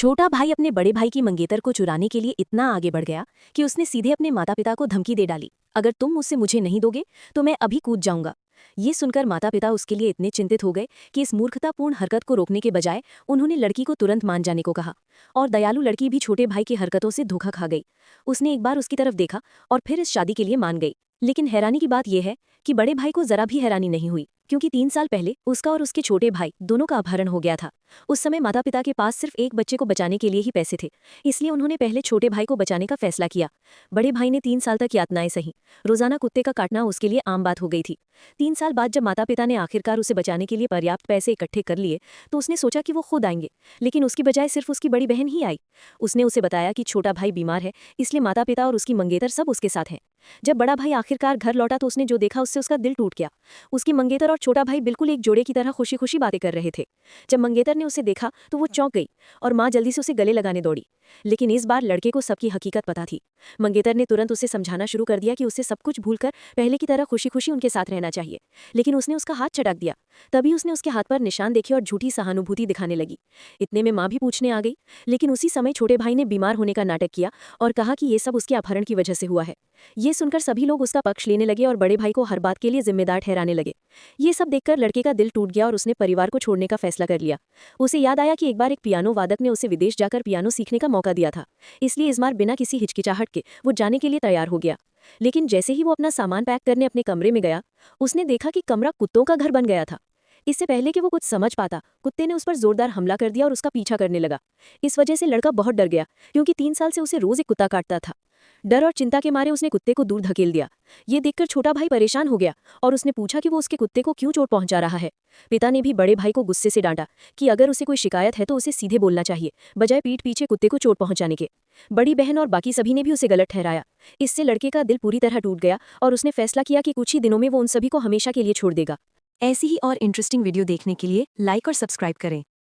छोटा भाई अपने बड़े भाई की मंगेतर को चुराने के लिए इतना आगे बढ़ गया कि उसने सीधे अपने माता पिता को धमकी दे डाली, अगर तुम मुझसे मुझे नहीं दोगे तो मैं अभी कूद जाऊंगा। ये सुनकर माता पिता उसके लिए इतने चिंतित हो गए कि इस मूर्खतापूर्ण हरकत को रोकने के बजाय उन्होंने लड़की को तुरंत मान जाने को कहा। और दयालु लड़की भी छोटे भाई की हरकतों से धोखा खा गई। उसने एक बार उसकी तरफ देखा और फिर इस शादी के लिए मान गई। लेकिन हैरानी की बात यह है कि बड़े भाई को जरा भी हैरानी नहीं हुई, क्योंकि 3 साल पहले उसका और उसके छोटे भाई दोनों का अपहरण हो गया था। उस समय माता पिता के पास सिर्फ एक बच्चे को बचाने के लिए ही पैसे थे, इसलिए उन्होंने पहले छोटे भाई को बचाने का फैसला किया। बड़े भाई ने 3 साल तक यातनाएं सही। रोजाना कुत्ते का काटना उसके लिए आम बात हो गई थी। 3 साल बाद जब माता पिता ने आखिरकार उसे बचाने के लिए पर्याप्त पैसे इकट्ठे कर लिए तो उसने सोचा कि वो खुद आएंगे, लेकिन उसकी बजाय सिर्फ उसकी बड़ी बहन ही आई। उसने उसे बताया कि छोटा भाई बीमार है, इसलिए माता पिता और उसकी मंगेतर सब उसके साथ हैं। जब बड़ा भाई आखिरकार घर लौटा तो उसने जो देखा उससे उसका दिल टूट गया। उसकी मंगेतर और छोटा भाई बिल्कुल एक जोड़े की तरह खुशी खुशी बातें कर रहे थे। जब मंगेतर ने उसे देखा तो वो चौंक गई और माँ जल्दी से उसे गले लगाने दौड़ी। लेकिन इस बार लड़के को सबकी हकीकत पता थी। मंगेतर ने तुरंत उसे समझाना शुरू कर दिया कि उसे सब कुछ भूलकर पहले की तरह खुशी खुशी उनके साथ रहना चाहिए, लेकिन उसने उसका हाथ चटक दिया। तभी उसने उसके हाथ पर निशान देखे और झूठी सहानुभूति दिखाने लगी। इतने में माँ भी पूछने आ गई, लेकिन उसी समय छोटे भाई ने बीमार होने का नाटक किया और कहा कि ये सब उसके अपहरण की वजह से हुआ है। ये सुनकर सभी लोग उसका पक्ष लेने लगे और बड़े भाई को हर बात के लिए जिम्मेदार ठहराने लगे। ये सब देखकर लड़के का दिल टूट गया और उसने परिवार को छोड़ने का फैसला कर लिया। उसे याद आया कि एक बार एक पियानो वादक ने उसे विदेश जाकर पियानो सीखने का मौका दिया था, इसलिए इस बार बिना किसी हिचकिचाहट के वो जाने के लिए तैयार हो गया। लेकिन जैसे ही वो अपना सामान पैक करने अपने कमरे में गया, उसने देखा कि कमरा कुत्तों का घर बन गया था। इससे पहले कि वो कुछ समझ पाता, कुत्ते ने उस पर जोरदार हमला कर दिया और उसका पीछा करने लगा। इस वजह से लड़का बहुत डर गया, क्योंकि 3 साल से उसे रोज एक कुत्ता काटता था। डर और चिंता के मारे उसने कुत्ते को दूर धकेल दिया। ये देखकर छोटा भाई परेशान हो गया और उसने पूछा कि वो उसके कुत्ते को क्यों चोट पहुंचा रहा है। पिता ने भी बड़े भाई को गुस्से से डांटा कि अगर उसे कोई शिकायत है तो उसे सीधे बोलना चाहिए, बजाय पीठ पीछे कुत्ते को चोट पहुंचाने के। बड़ी बहन और बाकी सभी ने भी उसे गलत ठहराया। इससे लड़के का दिल पूरी तरह टूट गया और उसने फैसला किया कि कुछ ही दिनों में वो उन सभी को हमेशा के लिए छोड़ देगा। ऐसी ही और इंटरेस्टिंग वीडियो देखने के लिए लाइक और सब्सक्राइब करें।